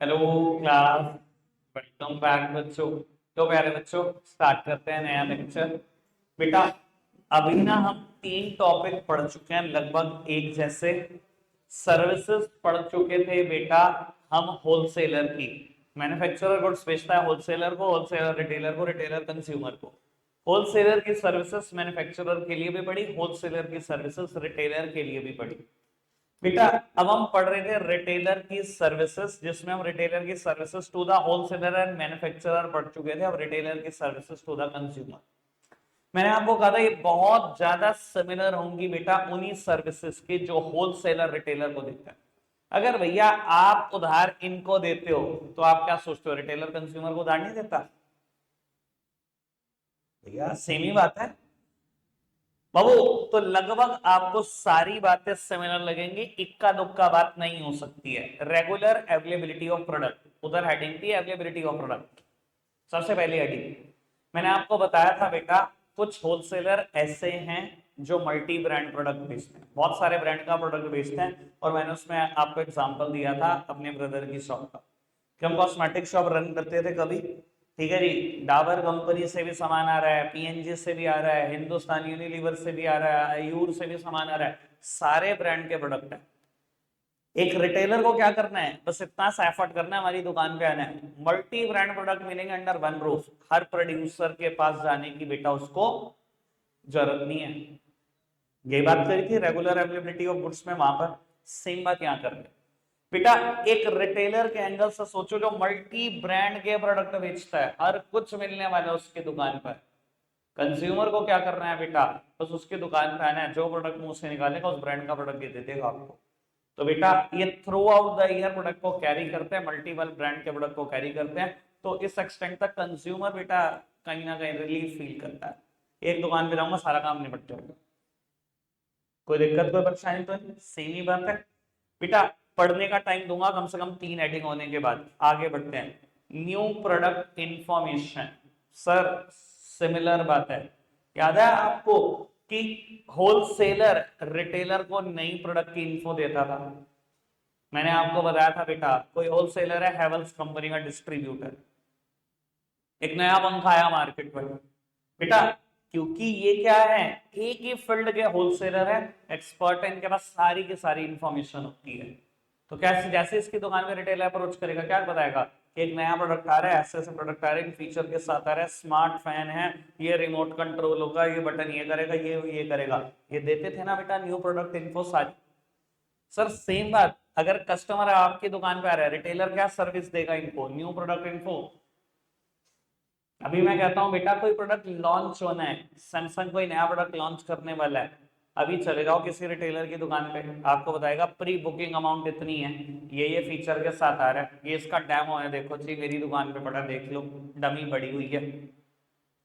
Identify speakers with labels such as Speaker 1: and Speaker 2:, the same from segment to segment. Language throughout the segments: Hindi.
Speaker 1: Hello class. वेलकम बैक बच्चों। तो प्यारे बच्चों, स्टार्ट करते हैं नया लेक्चर। बेटा, अभी ना हम 3 टॉपिक पढ़ चुके हैं लगभग एक जैसे। सर्विसेज पढ़ चुके थे बेटा हम होलसेलर की। मैन्युफैक्चरर गुड्स बेचता है होलसेलर को, होलसेलर रिटेलर को, रिटेलर कंज्यूमर को। होलसेलर की सर्विसेज मैन्युफैक्चरर के लिए भी पढ़ी, होलसेलर की सर्विसेज रिटेलर के लिए भी पढ़ी। बेटा, अब हम पढ़ रहे थे रिटेलर की सर्विसेज, जिसमें हम रिटेलर की services to the wholesaler and manufacturer पढ़ चुके थे। अब रिटेलर की सर्विसेज टू द कंज्यूमर। मैंने आपको कहा था ये बहुत ज्यादा सिमिलर होंगी बेटा उन्हीं सर्विसेज के जो होलसेलर रिटेलर को देता है। अगर भैया आप उधार इनको देते हो तो आप क्या सोचते हो, रिटेलर कंज्यूमर को उधार नहीं देता? भैया सेम ही बात है बाबू। तो लगभग आपको सारी बातें सिमिलर लगेंगी, इक्का दुक्का बात नहीं हो सकती है। रेगुलर अवेलेबिलिटी ऑफ प्रोडक्ट, उधर हेडिंग थी अवेलेबिलिटी ऑफ प्रोडक्ट। सबसे पहली हेडिंग मैंने आपको बताया था बेटा, कुछ होलसेलर ऐसे हैं जो मल्टी ब्रांड प्रोडक्ट बेचते हैं, बहुत सारे ब्रांड का प्रोडक्ट बेचते हैं। और मैंने उसमें आपको एग्जांपल दिया था अपने ब्रदर की शॉप का कि हम कॉस्मेटिक शॉप रन करते थे कभी। ठीक है जी, डाबर कंपनी से भी सामान आ रहा है, पीएनजी से भी आ रहा है, हिंदुस्तान यूनिलीवर से भी आ रहा है, आयूर से भी सामान आ रहा है, सारे ब्रांड के प्रोडक्ट है। एक रिटेलर को क्या करना है, बस इतना सा एफर्ट करना है, हमारी दुकान पे आना है, मल्टी ब्रांड प्रोडक्ट मिलेंगे अंडर वन रूफ। हर प्रोड्यूसर के पास जाने की बेटा उसको जरूरत नहीं है। यही बात करी थी रेगुलर अवेलेबिलिटी ऑफ गुड्स में, वहां पर सेम बात यहां कर रहे हैं। बेटा, एक रिटेलर के एंगल से सोचो जो मल्टी ब्रांड के प्रोडक्ट बेचता है, हर कुछ मिलने वाला है उसकी दुकान पर। कंज्यूमर को क्या करना है बेटा, बस उसकी दुकान पे आना है, जो प्रोडक्ट मुंह से निकालेगा उस ब्रांड का प्रोडक्ट दे देगा आपको। तो बेटा ये through out the year product को कैरी करते हैं, मल्टीपल ब्रांड के प्रोडक्ट को कैरी करते हैं। तो इस एक्सटेंट तक कंज्यूमर बेटा कहीं ना कहीं रिलीफ फील करता है। एक दुकान पे जाऊंगा, सारा काम निपट जाएगा, कोई दिक्कत कोई परेशानी तो नहीं, सेम ही बात है। बेटा, पढ़ने का टाइम दूंगा कम से कम 3 हेडिंग होने के बाद। आगे बढ़ते हैं। New product information. Sir similar बात है, याद है आपको कि होलसेलर रिटेलर को नई प्रोडक्ट की इन्फो देता था। मैंने आपको बताया था बेटा, कोई होलसेलर है हैवेल्स कंपनी का डिस्ट्रीब्यूटर, एक नया पंखा आया मार्केट में बेटा, क्योंकि ये क्या है, एक ही फील्ड के होलसेलर है, एक्सपर्ट है, इनके पास सारी की सारी इंफॉर्मेशन होती है। तो कैसे जैसे इसकी दुकान में रिटेलर अप्रोच करेगा, क्या बताएगा कि एक नया प्रोडक्ट आ रहा है, ऐसे ऐसे प्रोडक्ट आ रहे हैं, फीचर के साथ आ रहा है, स्मार्ट फैन है, ये रिमोट कंट्रोल होगा, ये बटन ये करेगा, ये करेगा। ये देते थे ना बेटा न्यू प्रोडक्ट इन्फो सारी। सर सेम बात, अगर कस्टमर आपकी दुकान पे आ रहा है, रिटेलर क्या सर्विस देगा इनको, न्यू प्रोडक्ट इन्फो। अभी मैं कहता हूं बेटा कोई प्रोडक्ट लॉन्च होना है, सैमसंग कोई नया प्रोडक्ट लॉन्च करने वाला है, अभी चले जाओ किसी रिटेलर की दुकान पे, आपको बताएगा प्री बुकिंग अमाउंट इतनी है, ये फीचर के साथ आ रहा है, ये इसका डेमो है, देखो जी मेरी दुकान पे पड़ा देख लो, डमी पड़ी हुई है।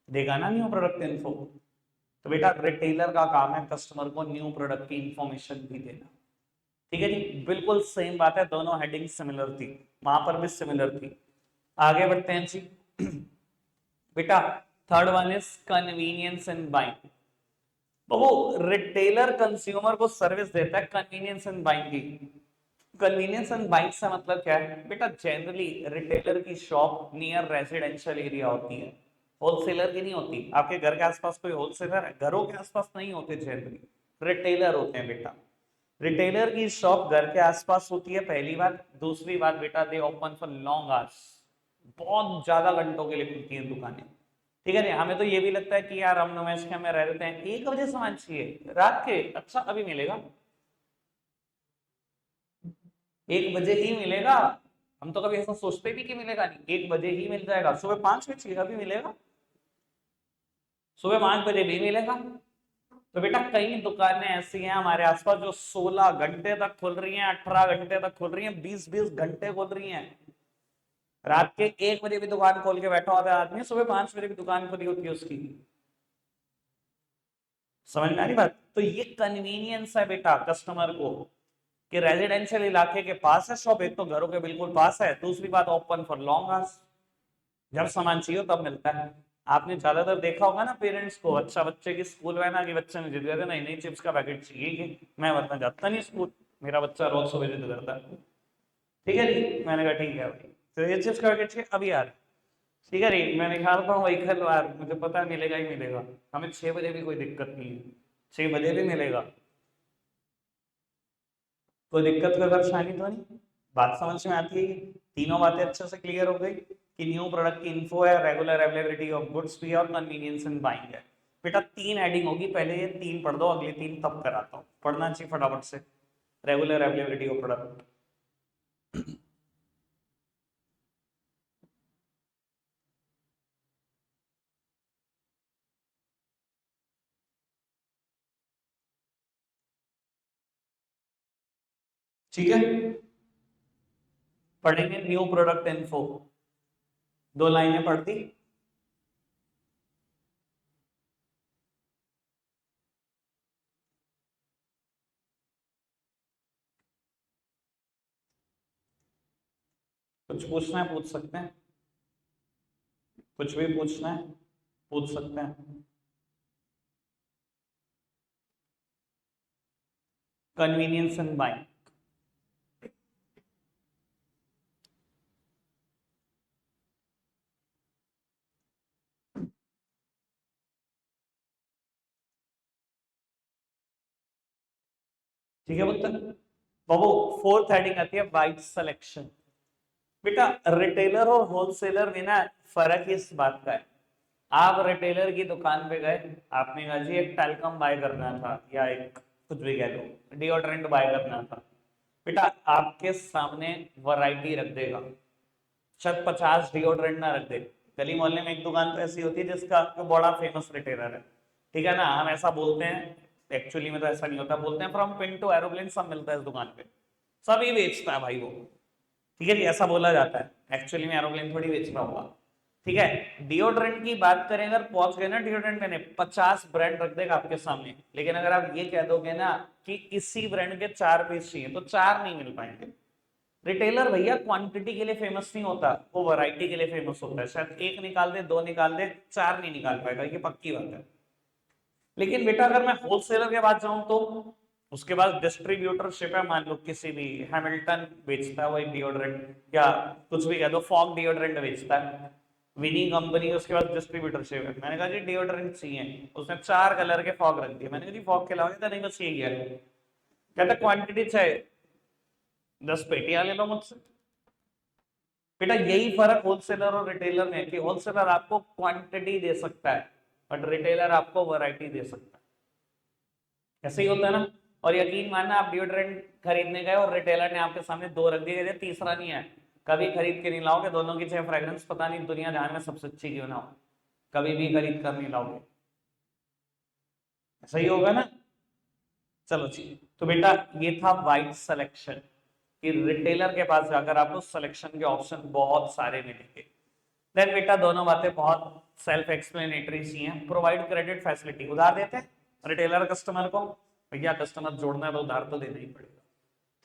Speaker 1: देगा ना न्यू प्रोडक्ट इन्फो। तो बेटा रिटेलर का काम है कस्टमर को न्यू प्रोडक्ट की इंफॉर्मेशन भी देना। ठीक है जी, बिल्कुल सेम बात है, दोनों हेडिंग सिमिलर थी, वहां पर भी सिमिलर थी। आगे बढ़ते हैं जी। बेटा third one is convenience in buying. तो वो रिटेलर कंज्यूमर को सर्विस देता है कन्वीनियंस इन बाइंग की। कन्वीनियंस इन बाइंग से मतलब क्या है बेटा, जनरली रिटेलर की शॉप नियर रेजिडेंशियल एरिया होती है, होलसेलर की नहीं होती। आपके घर के आसपास कोई होलसेलर है? घरों के आसपास नहीं होते, जनरली रिटेलर होते हैं बेटा। रिटेलर की शॉप घर के आसपास होती है, पहली बात। दूसरी बात बेटा, दे ओपन फॉर लॉन्ग आवर्स, बहुत ज्यादा घंटों के लिए खुलती हैं दुकानें। ठीक है नहीं, हमें तो ये भी लगता है कि यार हम नोमेस्टिक में रह रहते हैं, 1 बजे सामान चाहिए रात के, अच्छा अभी मिलेगा, 1 बजे ही मिलेगा। हम तो कभी ऐसा सोचते भी कि मिलेगा नहीं, 1 बजे ही मिल जाएगा, सुबह 5 बजे चाहिए अभी मिलेगा, सुबह 5 बजे भी मिलेगा। तो बेटा कई दुकानें ऐसी हैं हमारे आसपास जो 16 घंटे तक खुल रही हैं, 18 घंटे तक खुल रही हैं, 20-20 घंटे खुल रही हैं। रात के 1 बजे भी दुकान खोल के बैठा होता है आदमी, सुबह 5 बजे भी दुकान खुली होती है उसकी। समझ में आ रही बात? तो ये कन्वीनियंस है बेटा कस्टमर को कि रेजिडेंशियल इलाके के पास है शॉप, एक तो घरों के बिल्कुल पास है, दूसरी बात ओपन फॉर लॉन्ग आवर्स, जब सामान चाहिए तब मिलता है। आपने ज्यादातर देखा होगा ना पेरेंट्स को, अच्छा बच्चे की स्कूल वैन आ गई, बच्चे ने जिद करते नहीं नहीं चिप्स का पैकेट चाहिए, मैं वरना जाता नहीं स्कूल, मेरा बच्चा रोज सुबह जिद करता है। ठीक है जी, मैंने कहा ठीक है भाई, तो ये चीज करके अब यार ठीक है जी, मैं निकालता हूँ व्हीकल यार, मुझे पता है मिलेगा ही मिलेगा, हमें 6 बजे भी कोई दिक्कत नहीं है, 6 बजे भी मिलेगा, कोई दिक्कत कोई परेशानी तो नहीं। बात समझ में आती है, तीनों बातें अच्छे से क्लियर हो गई कि न्यू प्रोडक्ट की इन्फो है, रेगुलर अवेलेबिलिटी ऑफ गुड्स भी है और कन्वीनियंस इन बाइंग है। बेटा 3 हेडिंग होगी, पहले ये 3 पढ़ दो, अगली 3 तब कराता हूँ, पढ़ना चाहिए फटाफट से। रेगुलर अवेलेबिलिटी ऑफ प्रोडक्ट, ठीक है, पढ़ेंगे न्यू प्रोडक्ट इन्फो, 2 लाइनें पढ़ दी। कुछ पूछना है पूछ सकते हैं, कुछ भी पूछना है पूछ सकते हैं। कन्वीनियंस इन बाइंग, ठीक है पुत्र। बाबू 4th हेडिंग आती है वाइड सिलेक्शन। बेटा रिटेलर और होलसेलर में ना फर्क इस बात का है, आप रिटेलर की दुकान पे गए, आपने कहा जी एक टैल्कम बाय करना था या एक कुछ भी कह लो डिओड्रेंट बाय करना था, बेटा आपके सामने वैरायटी रख देगा, शायद 50 डिओड्रेंट ना रख दे। गली मोहल्ले में एक दुकान तो ऐसी होती है जिसका बड़ा फेमस रिटेलर है, ठीक है ना, हम ऐसा बोलते हैं, एक्चुअली में तो ऐसा नहीं होता, बोलते हैं फ्रॉम पिन टू एरोप्लेन सब मिलता है इस दुकान पे, सभी बेचता है भाई वो, ठीक है जी, ऐसा बोला जाता है, एक्चुअली में एरोप्लेन थोड़ी बेच रहा होगा। ठीक है, डिओड्रेंट की बात करें, अगर पहुंच गए ना डिओड्रेंट लेने, 50 ब्रांड रख देगा आपके सामने, लेकिन अगर आप ये कह दोगे ना कि इसी ब्रांड के 4 पीस चाहिए, तो 4 नहीं मिल पाएंगे। रिटेलर भैया क्वांटिटी के लिए फेमस नहीं होता, वो वैरायटी के लिए फेमस होता है, शायद एक निकाल दे, 2 निकाल दे, 4 नहीं निकाल पाएगा, ये पक्की बात है। लेकिन बेटा अगर मैं होलसेलर के पास जाऊं तो उसके पास डिस्ट्रीब्यूटरशिप है, मान लो किसी भी हैमिल्टन बेचता है वो एक डिओड्रेंट, या कुछ भी कह दो फॉग डिओड्रेंट बेचता है, विनी कंपनी, उसके पास डिस्ट्रीब्यूटरशिप है, मैंने कहा जी डिओड्रेंट चाहिए, उसने 4 कलर के फॉग रख दिए, मैंने कहा जी फॉग खिलाओगे तो नहीं, बस यही है, कहता क्वांटिटी चाहिए 10 पेटियां ले लो मुझसे। बेटा यही फर्क होलसेलर और रिटेलर में है कि होलसेलर आपको क्वांटिटी दे सकता है बट रिटेलर आपको वैरायटी दे सकता है, ऐसे ही होता है ना। और यकीन मानना, आप डिओड्रेंट खरीदने गए और रिटेलर ने आपके सामने 2 रख दिए, तीसरा नहीं है, कभी खरीद के नहीं लाओगे, दोनों की चाहे फ्रेग्रेंस पता नहीं दुनिया जहां में सबसे अच्छी क्यों ना हो, कभी भी खरीद कर नहीं लाओगे, ऐसा ही होगा ना। चलो जी, तो बेटा ये था वाइड सिलेक्शन, कि रिटेलर के पास जाकर आपको सिलेक्शन के ऑप्शन बहुत सारे मिलेंगे। देन बेटा दोनों बातें बहुत सेल्फ एक्सप्लेनेटरी सी हैं। प्रोवाइड क्रेडिट फैसिलिटी, उधार देते हैं रिटेलर कस्टमर को, भैया कस्टमर जोड़ना है तो उधार तो देना ही पड़ेगा,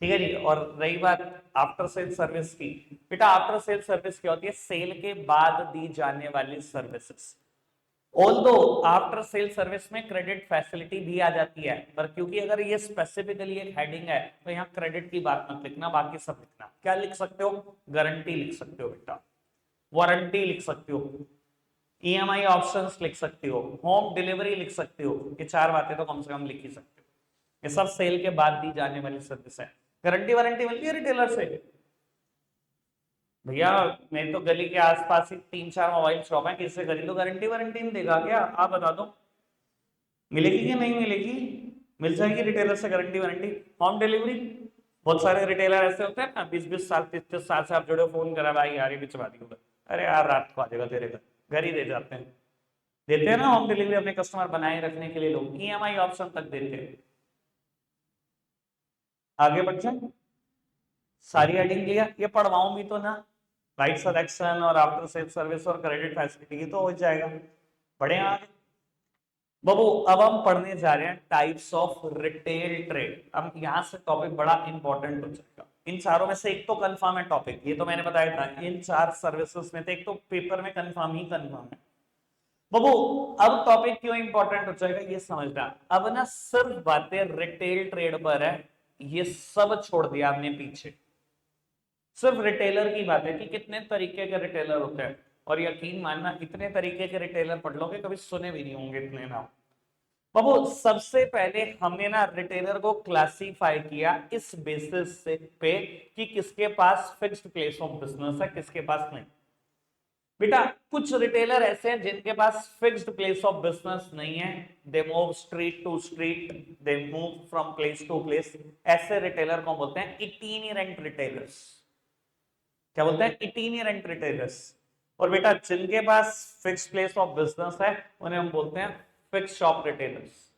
Speaker 1: ठीक है जी। और रही बात आफ्टर सेल सर्विस की, बेटा आफ्टर सेल सर्विस क्या होती है, सेल के बाद दी जाने वाली services. Although after sale service में क्रेडिट फैसिलिटी भी आ जाती है, पर क्योंकि अगर ये स्पेसिफिकली एक हेडिंग है तो यहाँ क्रेडिट की बात मत लिखना, बाकी सब लिखना। क्या लिख सकते हो, गारंटी लिख सकते हो बेटा, वारंटी लिख सकते हो, ईएमआई ऑप्शंस लिख सकते हो, होम डिलीवरी लिख सकते हो, ये 4 बातें तो कम से कम लिख ही सकते हो, ये सब सेल के बाद दी जाने वाली सर्विस है। गारंटी वारंटी मिलती है रिटेलर से, भैया मेरे तो गली के आसपास ही 3-4 मोबाइल शॉप है, किससे खरीदो, गारंटी वारंटी नहीं देगा क्या, आप बता दो, मिलेगी कि नहीं मिलेगी, मिल जाएगी रिटेलर से गारंटी वारंटी। होम डिलीवरी, बहुत सारे रिटेलर ऐसे होते हैं ना, 20-20 साल 30-30 साल से आप जुड़े, फोन करा भाई यार ये भिजवा दी, अरे यार रात को आ जाएगा तेरे घर, घर ही दे जाते हैं, देते हैं ना होम डिलीवरी अपने कस्टमर बनाए रखने के लिए, लोग ईएमआई ऑप्शन तक देते हैं। आगे बढ़ जाए, सारी हेडिंग क्लियर, ये पढ़वाऊं भी तो ना, राइट सिलेक्शन और आफ्टर सेल सर्विस और क्रेडिट फैसिलिटी तो हो जाएगा। बढ़े आगे बाबू, अब हम पढ़ने जा रहे हैं टाइप्स ऑफ रिटेल ट्रेड। अब यहां से टॉपिक बड़ा इंपॉर्टेंट हो जाएगा, इन चारों में से एक तो कंफर्म है टॉपिक, ये तो मैंने बताया था, इन 4 सर्विसेज में से एक तो पेपर में कंफर्म ही कंफर्म है बाबू। अब टॉपिक क्यों इंपॉर्टेंट हो जाएगा ये समझना, अब ना सिर्फ बातें रिटेल ट्रेड पर है, ये सब छोड़ दिया आपने पीछे, सिर्फ रिटेलर की बात है कि कितने तरीके के रिटेलर होते हैं, और यकीन मानना इतने तरीके के रिटेलर पढ़ लोगे कभी सुने भी नहीं होंगे इतने नाम। बाबू सबसे पहले हमने ना रिटेलर को क्लासिफाई किया इस बेसिस से पे कि किसके पास फिक्स्ड प्लेस ऑफ बिजनेस है, किसके पास नहीं। बेटा कुछ रिटेलर ऐसे हैं जिनके पास फिक्स्ड प्लेस ऑफ बिजनेस नहीं है, they move street to street, they move from place to place. ऐसे रिटेलर को बोलते हैं इटीनियरेंट रिटेलर्स। क्या बोलते हैं? Itinerant retailers. और बेटा जिनके पास फिक्स प्लेस ऑफ बिजनेस है उन्हें हम बोलते हैं fix shop retailers.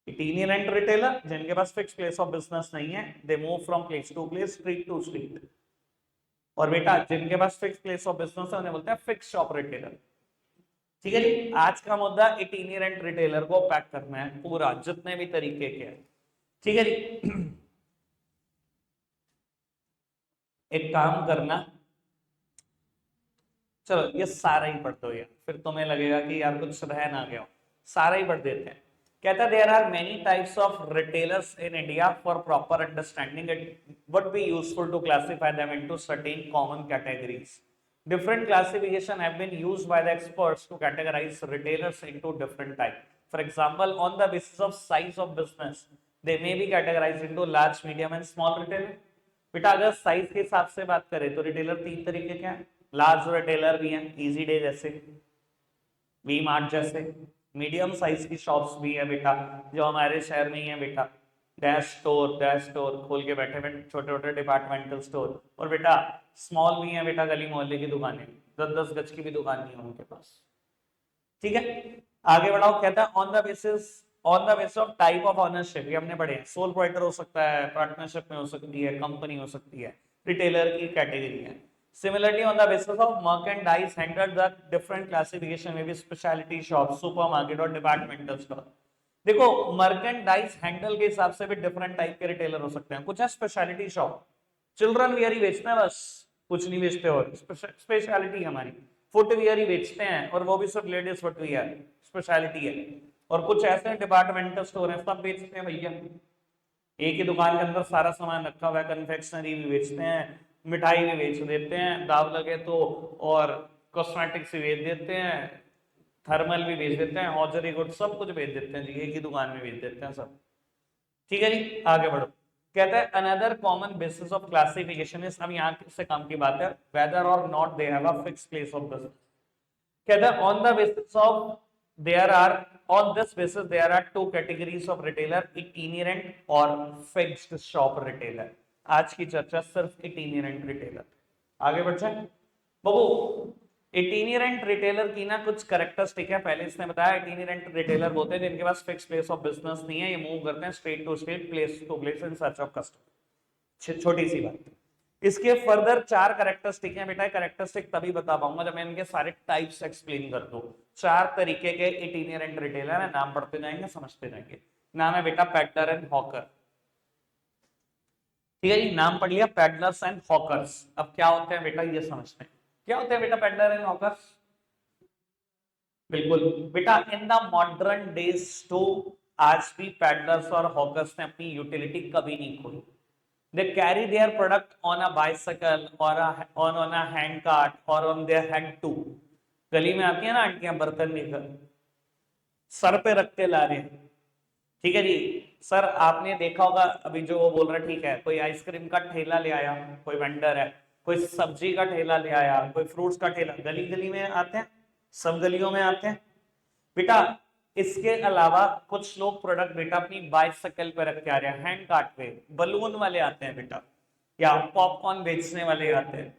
Speaker 1: Itinerant retailer जिनके पास फिक्स प्लेस ऑफ बिजनेस नहीं है, they move from place to place, street to street. और बेटा जिनके पास फिक्स प्लेस ऑफ बिजनेस है उन्हें बोलते हैं फिक्स शॉप रिटेलर। ठीक है जी, आज का मुद्दा इटीनियरेंट रिटेलर को पैक करना है पूरा, जितने भी तरीके के हैं। ठीक है जी। एक काम करना, चलो ये सारा ही पढ़ दो यार, फिर तुम्हें लगेगा कि यार कुछ रह ना गया। सारा ही पढ़ देते हैं। कहता है there are many types of retailers in India, for proper understanding it would be useful to classify them into certain common categories. Different classification have been used by the experts to categorize retailers into different types. For example, on the basis of size of business, they may be categorized into large, medium and small retailer. बेटा अगर साइज के हिसाब से बात करें तो रिटेलर तीन तरीके के हैं। लार्ज रिटेलर भी हैं, इजी डे जैसे, वी मार्ट जैसे। मीडियम साइज की शॉप्स भी है बेटा, जो हमारे शहर में ही है बेटा, डैश स्टोर खोल के बैठे हुए छोटे छोटे डिपार्टमेंटल स्टोर। और बेटा स्मॉल भी है बेटा, गली मोहल्ले की दुकानें, 10-10 गज की भी दुकान नहीं है उनके पास। ठीक है, आगे बढ़ाओ। कहता है on the basis of type of ownership, ये हमने पढ़े, सोल प्रोप्राइटर हो सकता है, पार्टनरशिप में हो सकती है, कंपनी हो सकती है, रिटेलर की कैटेगरी है। Similarly, on the basis of merchandise handled, the different classification may be specialty shop, supermarket और departmental store। देखो मर्केंडाइज हैंडल के हिसाब से भी डिफरेंट टाइप के रिटेलर हो सकते हैं। कुछ है स्पेशलिटी शॉप, चिल्ड्रन वियर ही बेचते हैं बस, कुछ नहीं बेचते। और स्पेशलिटी हमारी फुट वियर ही बेचते हैं, और वो भी सिर्फ लेडीज फुट वियर, स्पेशलिटी है। और कुछ ऐसे डिपार्टमेंटल स्टोर है, सब बेचते हैं भैया, एक ही दुकान के अंदर सारा सामान रखा हुआ है। कन्फेक्शनरी भी बेचते हैं, मिठाई भी बेच देते हैं दाव लगे तो, और कॉस्मेटिक्स भी बेच देते हैं, थर्मल भी बेच देते हैं, हॉजरी गुड सब कुछ बेच देते हैं जी, एक ही दुकान में बेच देते हैं सब। ठीक है जी, आगे बढ़ो। कहता है another common basis of classification is, अब यहाँ से काम की बात है, वेदर और not they have a fixed place of business. कहता है on the basis of there are on this basis there are two categories of retailer, itinerant और fixed shop retailer। आज की चर्चा सिर्फ itinerant retailer। आगे बढ़ जाए बाबू। itinerant retailer की ना कुछ कैरेक्टरिस्टिक है, पहले इसने बताया itinerant retailer बोलते हैं जिनके पास फिक्स प्लेस ऑफ बिजनेस नहीं है, ये मूव करते हैं straight to straight, place to place in search of customer. छोटी सी बात। इसके फर्दर चार कैरेक्टरिस्टिक हैं बेटा, कैरेक्टरिस्टिक तभी बता पाऊंगा जब मैं इनके सारे टाइप्स एक्सप्लेन कर दूं। चार तरीके के इटीनियरेंट रिटेलर है, नाम पढ़ते जाएंगे समझते जाएंगे। नाम है बेटा पेडलर एंड हॉकर। ठीक है जी, नाम पढ़ लिया पेडलर्स एंड हॉकर्स। अब क्या होते हैं बेटा ये समझते हैं, क्या होते हैं बेटा पेडलर एंड हॉकर्स। बिल्कुल बेटा, in the modern days too, आज भी पेडलर्स और हॉकर्स ने अपनी यूटिलिटी कभी नहीं खोई। They carry their product on a bicycle or on a hand cart or on their head too। गली में आती है ना आंटियां बर्तन लेकर, सर पे रख के ला रहे हैं। ठीक है जी सर, आपने देखा होगा अभी जो वो बोल रहा है, ठीक है, कोई आइसक्रीम का ठेला ले आया, कोई वेंडर है, कोई सब्जी का ठेला ले आया, कोई फ्रूट्स का ठेला, गली गली में आते हैं, सब गलियों में आते हैं बेटा। इसके अलावा कुछ लोग प्रोडक्ट बेटा अपनी बाइसाइकिल पे रख के आ रहे हैं, हैंड कार्ट पे, बलून वाले आते हैं बेटा, या पॉपकॉर्न बेचने वाले आते हैं।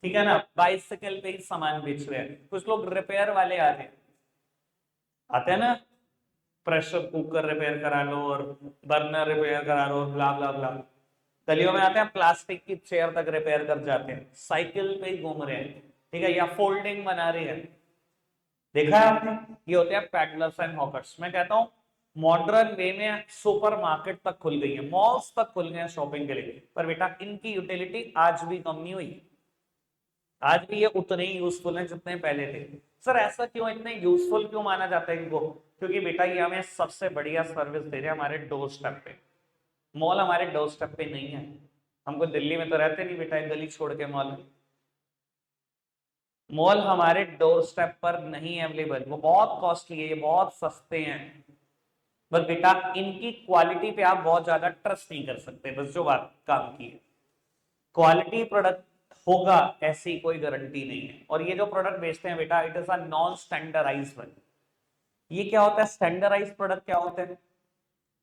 Speaker 1: ठीक है ना, बाइसाइकिल पे ही सामान बेच रहे हैं। कुछ लोग रिपेयर वाले आ रहे हैं, आते हैं ना, प्रेशर कुकर रिपेयर करा लो और बर्नर रिपेयर करा लो, ब्ला ब्ला ब्ला। गलियों में आते हैं, प्लास्टिक की चेयर तक रिपेयर कर जाते हैं, साइकिल पे ही घूम रहे हैं। ठीक है, या फोल्डिंग बना रहे हैं। देखा है आपने, ये होते हैं पैडलर्स एंड हॉकर्स। मैं कहता हूं मॉडर्न वे में सुपर मार्केट तक खुल गई है, मॉल्स तक खुल गए हैं शॉपिंग के लिए, पर बेटा इनकी यूटिलिटी आज भी कम नहीं हुई। आज भी ये उतने ही यूजफुल हैं जितने पहले थे। सर ऐसा क्यों, इतने यूजफुल क्यों माना जाता है इनको? क्योंकि बेटा ये हमें सबसे बढ़िया सर्विस दे रहे हैं हमारे डोर स्टेप पे। मॉल हमारे डोर स्टेप पे नहीं है, हमको दिल्ली में तो रहते नहीं बेटा, एक गली छोड़ के मॉल है। मॉल हमारे डोर स्टेप पर नहीं अवेलेबल, वो बहुत कॉस्टली है, ये बहुत सस्ते हैं। बस बेटा इनकी क्वालिटी पे आप बहुत ज्यादा ट्रस्ट नहीं कर सकते, बस जो बात काम की है। क्वालिटी प्रोडक्ट होगा ऐसी कोई गारंटी नहीं है। और ये जो प्रोडक्ट बेचते हैं बेटा, it is a non standardise one. ये क्या होता है स्टैंडर्डाइज प्रोडक्ट? क्या होते हैं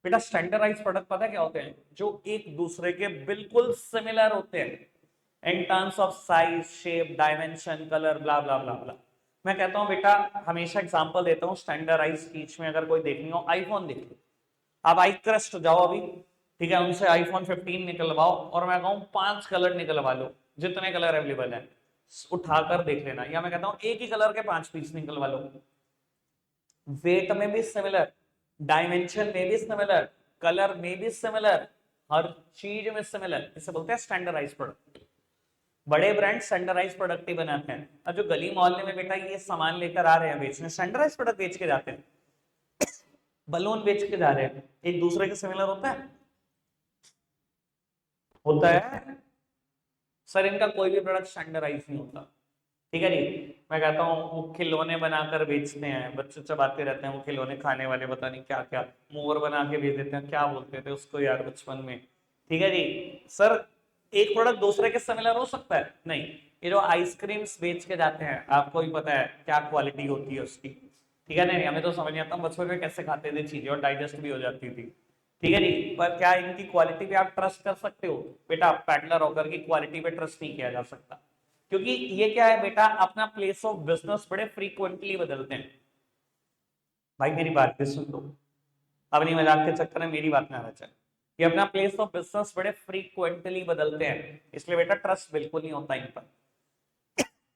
Speaker 1: बेटा स्टैंडर्डाइज प्रोडक्ट? पता है क्या होते हैं? जो एक दूसरे के बिल्कुल सिमिलर होते हैं in terms of size, shape, dimension, colour, blah blah blah blah. मैं कहता हूं बेटा, हमेशा एग्जांपल देता हूं स्टैंडर्डाइज स्पीच में, अगर कोई देखनी हो आईफोन देख लो। आप आई क्रस्ट जाओ अभी, ठीक है, उनसे आईफोन 15 निकलवाओ और मैं कहूं 5 कलर निकलवा लो, जितने कलर अवेलेबल है उठाकर देख लेना। या मैं कहता हूं एक ही कलर के 5 पीस निकलवा लो, वेट में भी सिमिलर, डायमेंशन में भी सिमिलर, कलर में भी सिमिलर, हर चीज में सिमिलर, इसे बोलते हैं स्टैंडर्डाइज प्रोडक्ट। बड़े ब्रांड स्टैंडर्डाइज प्रोडक्ट ही बनाते हैं, और जो गली मोहल्ले में बेटा ये सामान लेकर आ रहे हैं बेचने, स्टैंडर्डाइज प्रोडक्ट बेच के जाते हैं, बलून बेच के जा रहे हैं, एक दूसरे के सिमिलर होता है? होता है सर, इनका कोई भी प्रोडक्ट स्टैंडर्डाइज नहीं होता। ठीक है जी। मैं कहता हूँ वो खिलौने बनाकर बेचते हैं, बच्चे चबाते रहते हैं वो खिलौने, खाने वाले पता नहीं क्या क्या, मोर बना के बेच देते हैं, क्या बोलते थे उसको यार बचपन में। ठीक है जी। सर एक प्रोडक्ट दूसरे के सिमिलर हो सकता है? नहीं। ये जो आइसक्रीम्स बेच के जाते हैं, आपको भी पता है क्या क्वालिटी होती है उसकी। ठीक है, नहीं हमें तो समझ नहीं आता बचपन में कैसे खाते थे चीजें और डाइजेस्ट भी हो जाती थी। ठीक है जी। पर क्या इनकी क्वालिटी पे आप ट्रस्ट कर सकते हो? बेटा पैडलर होकर की क्वालिटी पे ट्रस्ट नहीं किया जा सकता, क्योंकि ये क्या है बेटा, अपना प्लेस ऑफ बिजनेस बड़े फ्रीक्वेंटली बदलते हैं। भाई मेरी बात भी सुन लो, अपनी मजाक के चक्कर में मेरी बात ना रह जाए। ये अपना प्लेस ऑफ बिजनेस बड़े फ्रीक्वेंटली बदलते हैं, इसलिए बेटा ट्रस्ट बिल्कुल नहीं होता इन पर।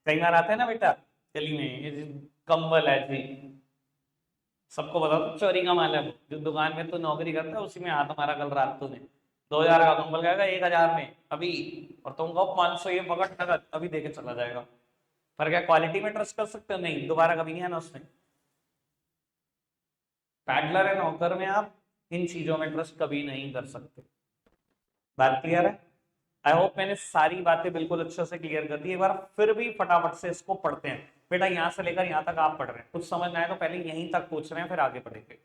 Speaker 1: कई बार आते हैं ना बेटा गली में, ये कंबल है जी, सबको बता दो चोरी का माल है वो। जो दुकान में तो नौकरी करता है उसी में हाथ मारा कल रात तूने, 2000 का कंबल गएगा 1000 में अभी, और तुम कहो 500 ये पकड़ नगद अभी देके चला जाएगा। पर क्या क्वालिटी में ट्रस्ट कर सकते हो? नहीं, दोबारा कभी नहीं आना उसने। पैडलर एंड हॉकर में आप इन चीजों में ट्रस्ट कभी नहीं कर सकते। बात क्लियर है? आई होप मैंने सारी बातें बिल्कुल अच्छे से क्लियर कर दी। एक बार फिर भी फटाफट से इसको पढ़ते हैं बेटा, यहां से लेकर यहां तक आप पढ़ रहे हैं, कुछ समझ ना आए तो पहले यहीं तक पूछ रहे हैं, फिर आगे पढ़ेंगे।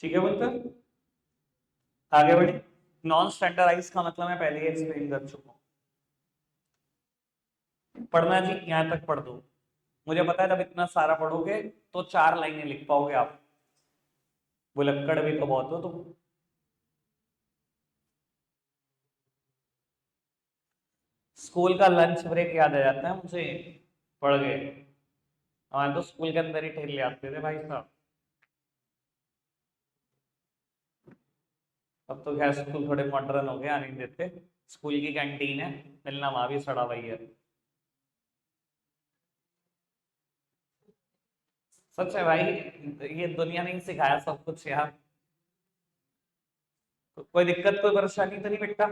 Speaker 1: ठीक है बोलते आगे बढ़े। नॉन स्टैंडर्डाइज का मतलब मैं पहले ही एक्सप्लेन कर चुका हूं। पढ़ना जी यहां तक पढ़ दो, मुझे पता है जब इतना सारा पढ़ोगे तो 4 लाइनें लिख पाओगे आप, बुलक्कड़ भी तो बहुत हो तुम। स्कूल का लंच ब्रेक याद आ जाता है मुझे, पढ़ गए हमारे तो स्कूल के अंदर ही ठेले आते थे भाई साहब। अब तो खैर स्कूल थोड़े मॉडर्न हो गए, आने नहीं देते। स्कूल की कैंटीन है, मिलना वहां भी सड़ा हुआ ही है। सच है भाई, ये दुनिया ने ही सिखाया सब कुछ यार। कोई दिक्कत कोई परेशानी तो नहीं बेटा?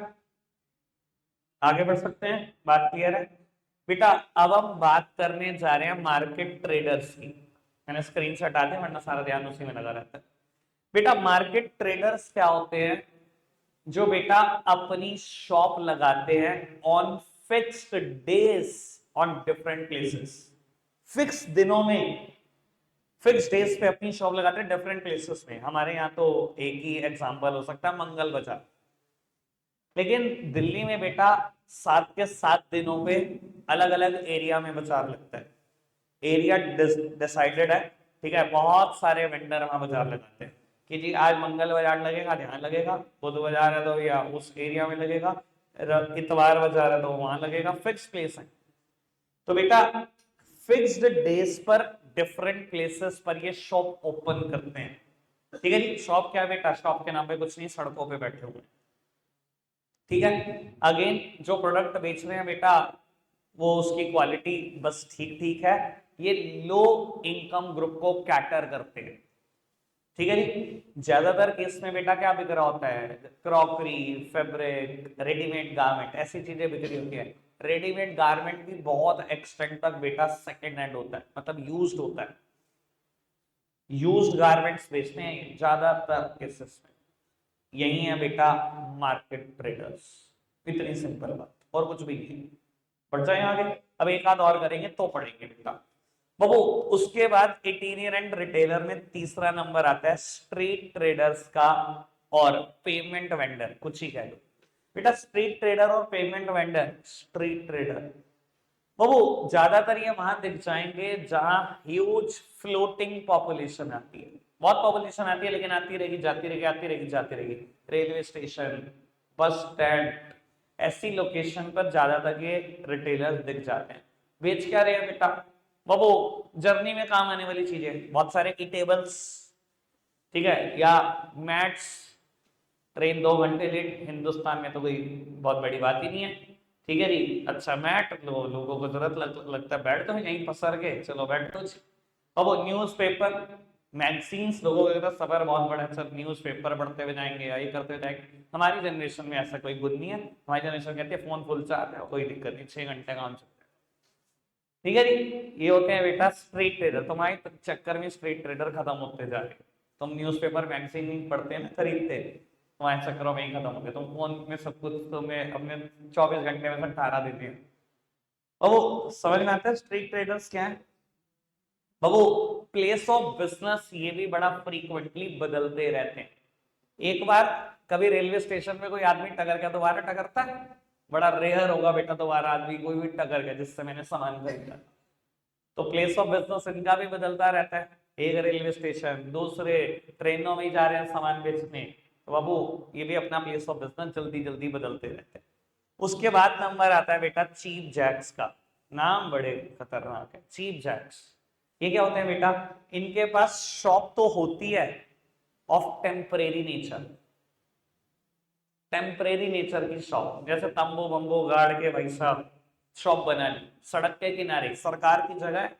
Speaker 1: आगे बढ़ सकते हैं, बात क्लियर है बेटा? अब हम बात करने जा रहे हैं मार्केट ट्रेडर्स की। मैंने स्क्रीन से हटा दिया वरना सारा ध्यान उसी में लगा रहता है। बेटा मार्केट ट्रेडर्स क्या होते हैं? जो बेटा अपनी शॉप लगाते हैं on fixed days on different places. Fix दिनों में, फिक्स डेज पे अपनी शॉप लगाते हैं डिफरेंट प्लेसेस में। हमारे यहाँ तो एक ही एग्जांपल हो सकता है, मंगल बाजार। लेकिन दिल्ली में बेटा 7 के 7 दिनों पे अलग अलग एरिया में बाजार लगता है। एरिया डिसाइडेड है, ठीक है, बहुत सारे वेंडर वहां बाजार लगाते हैं कि जी आज मंगल बाजार लगेगा ध्यान लगेगा, बुध बाजार है तो या उस एरिया में लगेगा, इतवार बाजार है तो वहां लगेगा, फिक्स प्लेस है। तो बेटा फिक्स्ड डेज पर डिफरेंट प्लेसेस पर ये शॉप ओपन करते हैं। ठीक है जी। शॉप क्या है बेटा? शॉप के नाम पे कुछ नहीं, सड़कों पे बैठे हुए। ठीक है। अगेन जो प्रोडक्ट बेच रहे हैं बेटा, वो उसकी क्वालिटी बस ठीक ठीक है, ये लो इनकम ग्रुप को कैटर करते हैं। ठीक है जी। ज्यादातर केस में बेटा क्या बिक रहा होता है, क्रॉकरी, फैब्रिक, रेडीमेड गारमेंट, ऐसी चीजें बिक रही होती है। रेडीमेड गारमेंट भी बहुत एक्सटेंट तक बेटा सेकेंड हैंड होता है, मतलब यूज्ड होता है। यूज्ड गारमेंट्स बेचते हैं ज्यादातर केसेस में। यही है बेटा मार्केट ट्रेडर्स। इतनी सिंपल बात, और कुछ भी नहीं। बढ़ जाए आगे, अब एक आध और करेंगे तो पढ़ेंगे बेटा बाबू। उसके बाद इटीरियर एंड रिटेलर में तीसरा नंबर आता है स्ट्रीट ट्रेडर्स का और पेमेंट वेंडर, कुछ ही कह लो बेटा। स्ट्रीट ट्रेडर और पेमेंट वेंडर, स्ट्रीट ट्रेडर बाबू ज्यादातर ये वहां दिख जाएंगे जहां ह्यूज फ्लोटिंग पॉपुलेशन आती है। बहुत पॉपुलेशन आती है लेकिन आती रहेगी जाती रहेगी, आती रहेगी जाती रहेगी। रेलवे स्टेशन, बस स्टैंड, ऐसी लोकेशन पर ज्यादातर ये रिटेलर्स दिख जाते हैं। बेच क्या रहे हैं बेटा बाबू, जर्नी में काम आने वाली चीजें, बहुत सारे ई टेबल्स, ठीक है, या मैट्स। ट्रेन 2 घंटे लेट, हिंदुस्तान में तो कोई बहुत बड़ी बात ही नहीं है। ठीक है जी, अच्छा मैट लोगों को जरूरत लगता है, बैठ तो यहीं पसर के, चलो बैठ तो। अब वो न्यूज़पेपर, मैगजीन्स, लोगों का सफर बहुत बड़ा है, सब न्यूज़पेपर पढ़ते हुए जाएंगे या ये करते हुए जाएंगे। हमारी जनरेशन में ऐसा कोई गुण नहीं है, हमारी जनरेशन कहती है फोन फुल चार्ज है, कोई दिक्कत नहीं, 6 घंटे काम चलता है। ठीक है जी, ये होते हैं बेटा स्ट्रीट ट्रेडर। तुम्हारे चक्कर में स्ट्रीट ट्रेडर खत्म होते जा रहे। तुम न्यूज़पेपर मैगजीन नहीं पढ़ते हैं ना, खरीदते, तुम्हारे चक्करों में ही खत्म हो गए। तुम फोन में सब कुछ तुम्हें अपने 24 घंटे में से 18 देते हैं। और वो समझ में आता है स्ट्रीट ट्रेडर्स क्या है बाबू। प्लेस ऑफ बिजनेस ये भी बड़ा फ्रीक्वेंटली बदलते रहते हैं। एक बार कभी रेलवे स्टेशन पे कोई आदमी टकर गया, दोबारा टकरता है? बड़ा रेयर होगा बेटा दोबारा आदमी कोई भी टकर गया जिससे मैंने सामान खरीदा। तो प्लेस ऑफ बिजनेस इनका भी बदलता रहता है। एक रेलवे स्टेशन, दूसरे ट्रेनों में जा रहे हैं सामान बेचने, तो बाबू ये भी अपना प्लेस ऑफ बिजनेस जल्दी जल्दी बदलते रहते हैं। उसके बाद नंबर आता है बेटा चीप जैक्स का। नाम बड़े खतरनाक है, चीप जैक्स। ये क्या होते हैं बेटा, इनके पास शॉप तो होती है of temporary nature, temporary nature की शॉप, जैसे तंबू बम्बू गाड़ के भाई साहब शॉप बना ली सड़क के किनारे, सरकार की जगह है,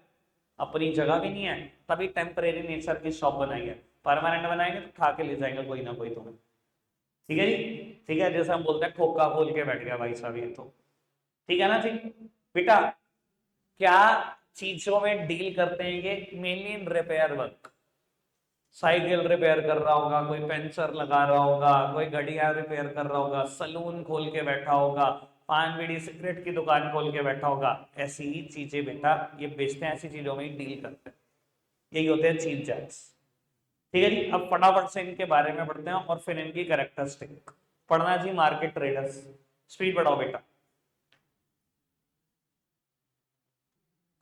Speaker 1: अपनी जगह भी नहीं है, तभी टेम्परेरी नेचर की शॉप बनाई है। परमानेंट बनाएंगे तो खा के ले जाएंगे कोई ना कोई तुम्हें। ठीक है जी, ठीक है, जैसे हम बोलते हैं खोखा खोल के बैठ गया भाई साहब ये तो। ठीक है ना जी बेटा। क्या चीजों में डील करते हैं ये, मेनली इन रिपेयर वर्क। साइकिल रिपेयर कर रहा होगा कोई, पंचर लगा रहा होगा कोई, घड़ियां रिपेयर कर रहा होगा, सलून खोल के बैठा होगा, पान बीड़ी सिगरेट की दुकान खोल के बैठा होगा। ऐसी ही चीजें बेटा ये बेचते हैं, ऐसी चीजों में डील करते हैं। यही होते हैं चीफ जैक्स। ठीक है जी, अब फटाफट से इनके बारे में पढ़ते हैं और फिर इनकी कैरेक्टरिस्टिक पढ़ना जी। मार्केट ट्रेडर्स, स्पीड बढ़ाओ बेटा।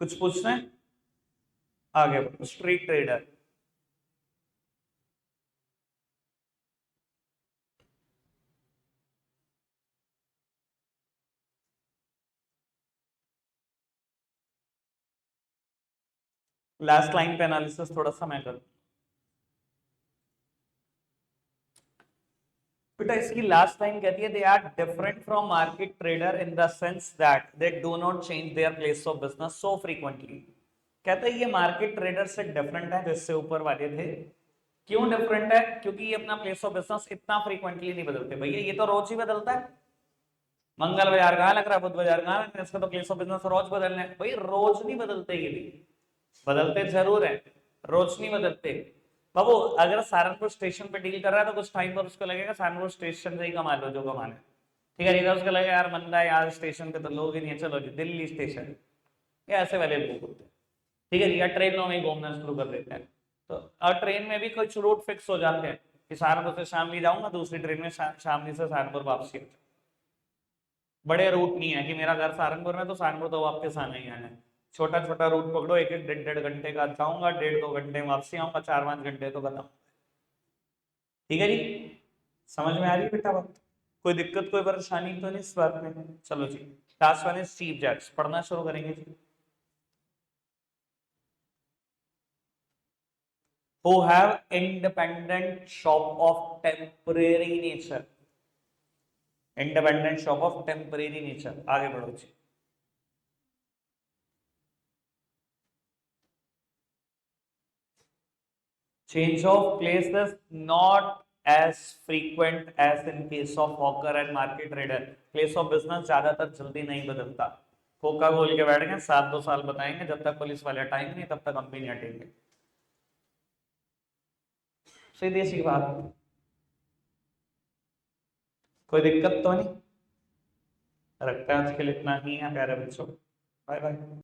Speaker 1: कुछ पूछना है? आगे बढ़ो। स्ट्रीट ट्रेडर, लास्ट लाइन पे एनालिसिस थोड़ा सा मैं करूं बेटा। इसकी लास्ट लाइन कहती है they are different from market trader in the sense that they do not change their place of business so frequently. कहता है ये मार्केट ट्रेडर से डिफरेंट है जिससे ऊपर वाले थे। क्यों डिफरेंट है? क्योंकि ये अपना प्लेस ऑफ बिजनेस इतना फ्रीक्वेंटली नहीं बदलते भैया, ये तो रोज ही बदलता है। मंगल बाजार कहाँ लग रहा है, बुध बाजार कहाँ लग रहा है, इसका तो प्लेस ऑफ बिजनेस रोज बदलना है भाई। रोज नहीं बदलते, ये भी बदलते जरूर है, रोज नहीं बदलते बाबू। अगर सहारनपुर स्टेशन पे डील कर रहा है तो कुछ टाइम पर उसको लगेगा सहारनपुर स्टेशन से ही कमा लो जो कमाना है। ठीक है, इधर उसको लगेगा यार मंदा है यार स्टेशन पे तो लोग ही नहीं है, चलो जी दिल्ली स्टेशन। ये ऐसे वाले लोग होते हैं। ठीक है जी, या ट्रेनों में ही घूमना शुरू कर देते हैं। तो और ट्रेन में भी कुछ रूट फिक्स हो जाते हैं कि सहारनपुर से शामली जाऊंगा, दूसरी ट्रेन में शामली से सहारनपुर वापसी। बड़े रूट नहीं है कि मेरा घर सहारनपुर में तो सहारनपुर तो वापस आना ही आना है। छोटा छोटा रूट पकड़ो, एक एक डेढ़ डेढ़ घंटे का जाऊंगा, 1.5-2 घंटे में वापसी आऊंगा, 4-5 घंटे तो खत्म। ठीक है जी, समझ में आ रही है बेटा बात? कोई दिक्कत कोई परेशानी तो नहीं इस बात में? चलो जी, last one is cheap jacks, पढ़ना शुरू करेंगे जी। who have independent shop of temporary nature, independent shop of temporary nature. आगे बढ़ो जी। Change of place is not as frequent as in case of hawker and market trader. Place of business ज्यादातर जल्दी नहीं बदलता। खोखा बोल के बैठ गए, 7 2 साल बताएंगे, जब तक पुलिस वाले हटाएंगे नहीं तब तक हम भी नहीं हटेंगे। सीधी सी बात, कोई दिक्कत तो नहीं। रखते हैं आज के लिए इतना ही है प्यारे बच्चों। Bye bye.